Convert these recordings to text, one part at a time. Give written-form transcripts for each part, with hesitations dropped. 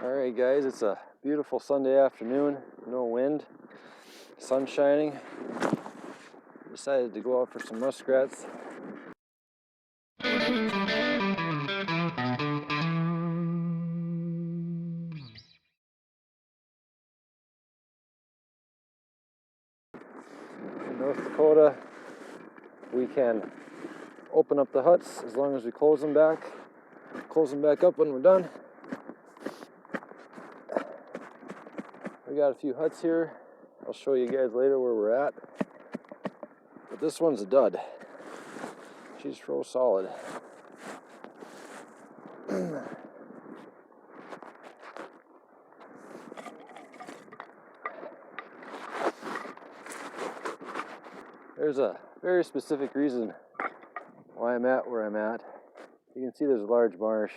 Alright guys, it's a beautiful Sunday afternoon, no wind, sun shining. Decided to go out for some muskrats. In North Dakota, we can open up the huts as long as we close them back up when we're done. We got a few huts here. I'll show you guys later where we're at. But this one's a dud. She's froze solid. There's a very specific reason why I'm at where I'm at. You can see there's a large marsh.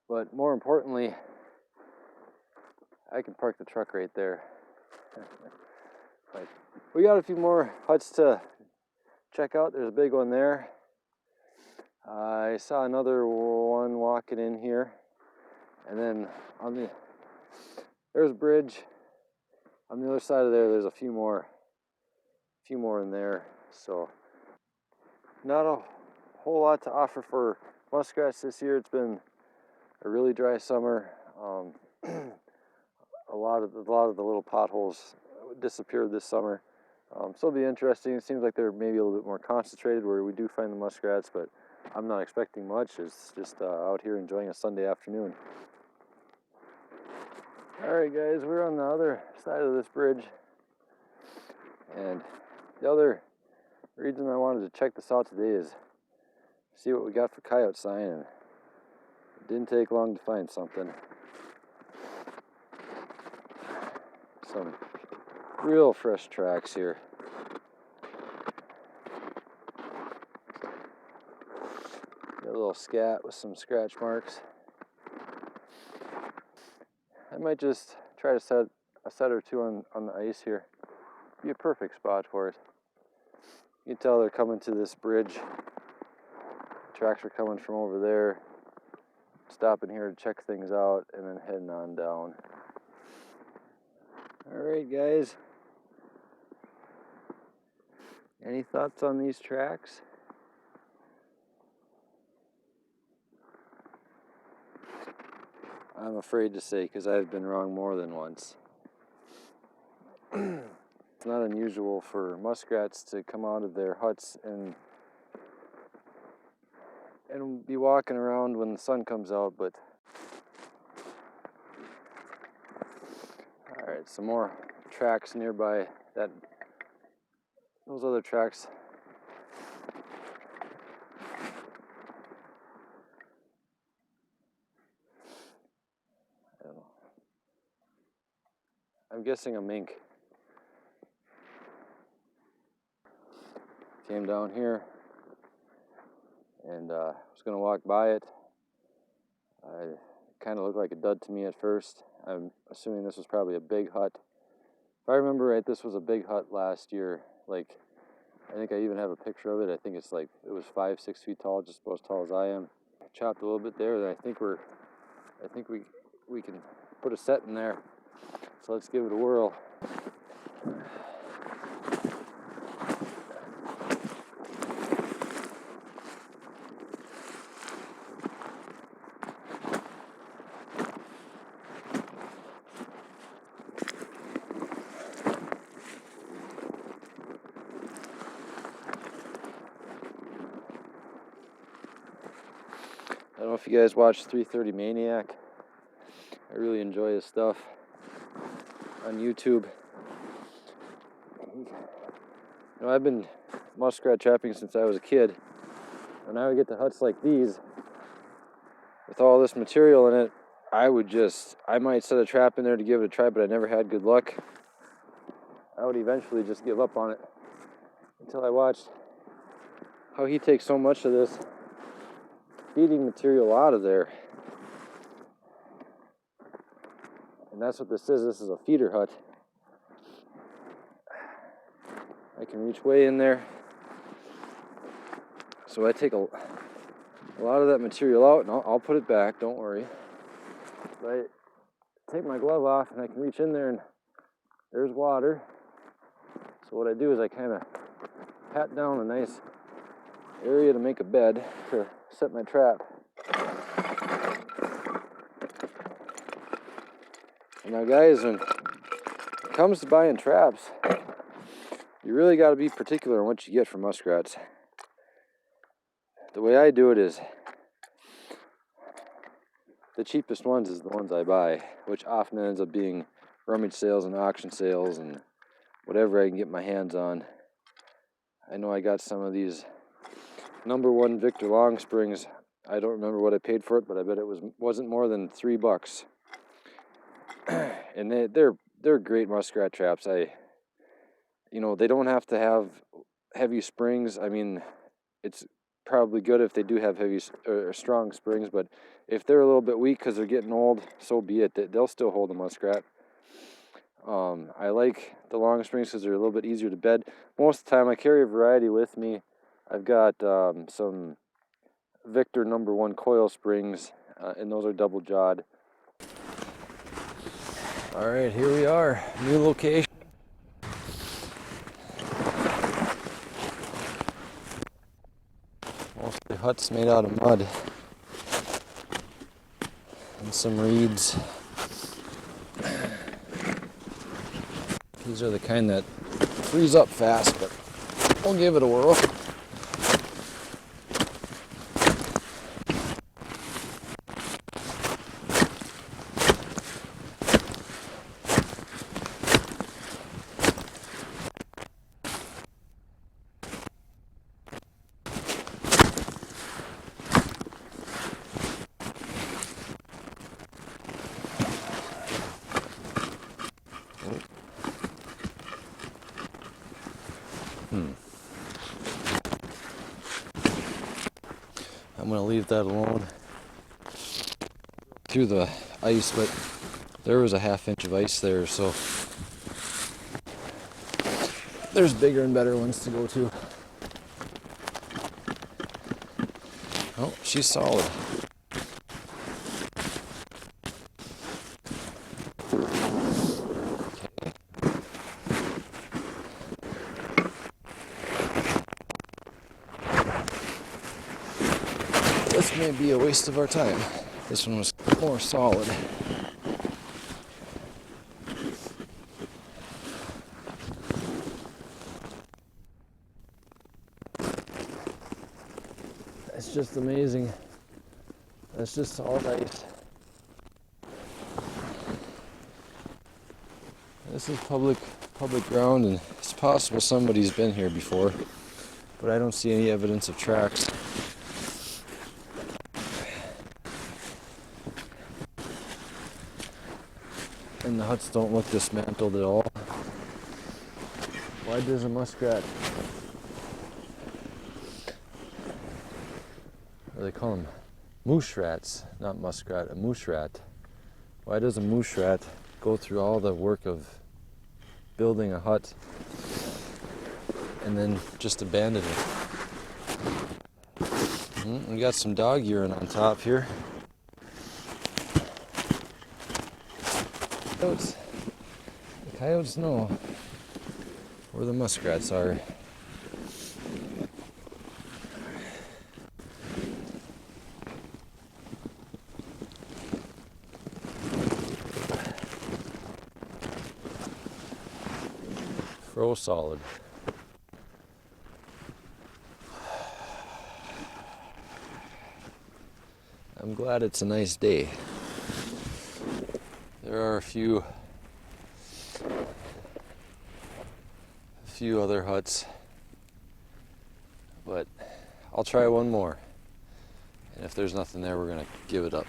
But more importantly, I can park the truck right there. But we got a few more huts to check out. There's a big one there. I saw another one walking in here. And then there's a bridge. On the other side of there's a few more in there. So not a whole lot to offer for muskrats this year. It's been a really dry summer. A lot of the little potholes disappeared this summer. So it'll be interesting. It seems like they're maybe a little bit more concentrated where we do find the muskrats, but I'm not expecting much. It's just out here enjoying a Sunday afternoon. Alright guys, we're on the other side of this bridge. And the other reason I wanted to check this out today is see what we got for coyote sign, and it didn't take long to find something. Some real fresh tracks here. Got a little scat with some scratch marks. I might just try to set a set or two on the ice here. Be a perfect spot for it. You can tell they're coming to this bridge. Tracks are coming from over there. Stopping here to check things out and then heading on down. Alright guys, any thoughts on these tracks? I'm afraid to say because I've been wrong more than once. It's not unusual for muskrats to come out of their huts and be walking around when the sun comes out, but alright, some more tracks nearby. Those other tracks. I don't know. I'm guessing a mink. Came down here and was going to walk by it. It kind of looked like a dud to me at first. I'm assuming this was probably a big hut. If I remember right, this was a big hut last year. Like, I think I even have a picture of it. I think it's like, it was 5-6 feet tall, just about as tall as I am. Chopped a little bit there, and I think we can put a set in there. So let's give it a whirl. I don't know if you guys watch 330 Maniac. I really enjoy his stuff on YouTube. You know, I've been muskrat trapping since I was a kid. When I would get to huts like these, with all this material in it, I might set a trap in there to give it a try, but I never had good luck. I would eventually just give up on it until I watched how he takes so much of this feeding material out of there. And that's what this is. This is a feeder hut. I can reach way in there. So I take a lot of that material out, and I'll put it back, don't worry. I take my glove off and I can reach in there and there's water. So what I do is I kind of pat down a nice area to make a bed to set my trap. Now guys, when it comes to buying traps, you really got to be particular on what you get for muskrats. The way I do it is, the cheapest ones is the ones I buy, which often ends up being rummage sales and auction sales and whatever I can get my hands on. I know I got some of these #1 Victor Long Springs. I don't remember what I paid for it, but I bet it wasn't more than $3. And they're great muskrat traps. They don't have to have heavy springs. I mean, it's probably good if they do have heavy or strong springs, but if they're a little bit weak because they're getting old, so be it. They'll still hold a muskrat. I like the long springs because they're a little bit easier to bed. Most of the time I carry a variety with me. I've got some Victor #1 coil springs, and those are double jawed. All right, here we are, new location. Mostly huts made out of mud and some reeds. These are the kind that freeze up fast, but we'll give it a whirl. I'm going to leave that alone through the ice, but there was a ½ inch of ice there, so there's bigger and better ones to go to. Oh, she's solid. This may be a waste of our time. This one was more solid. It's just amazing. That's just solid ice. This is public ground, and it's possible somebody's been here before, but I don't see any evidence of tracks. And the huts don't look dismantled at all. Why does a muskrat, or they call them mushrats, not muskrat, a mushrat. Why does a mushrat go through all the work of building a hut and then just abandon it? We got some dog urine on top here. The coyotes know where the muskrats are. Froze solid. I'm glad it's a nice day. There are a few other huts, but I'll try one more. And if there's nothing there, we're gonna give it up.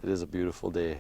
It is a beautiful day.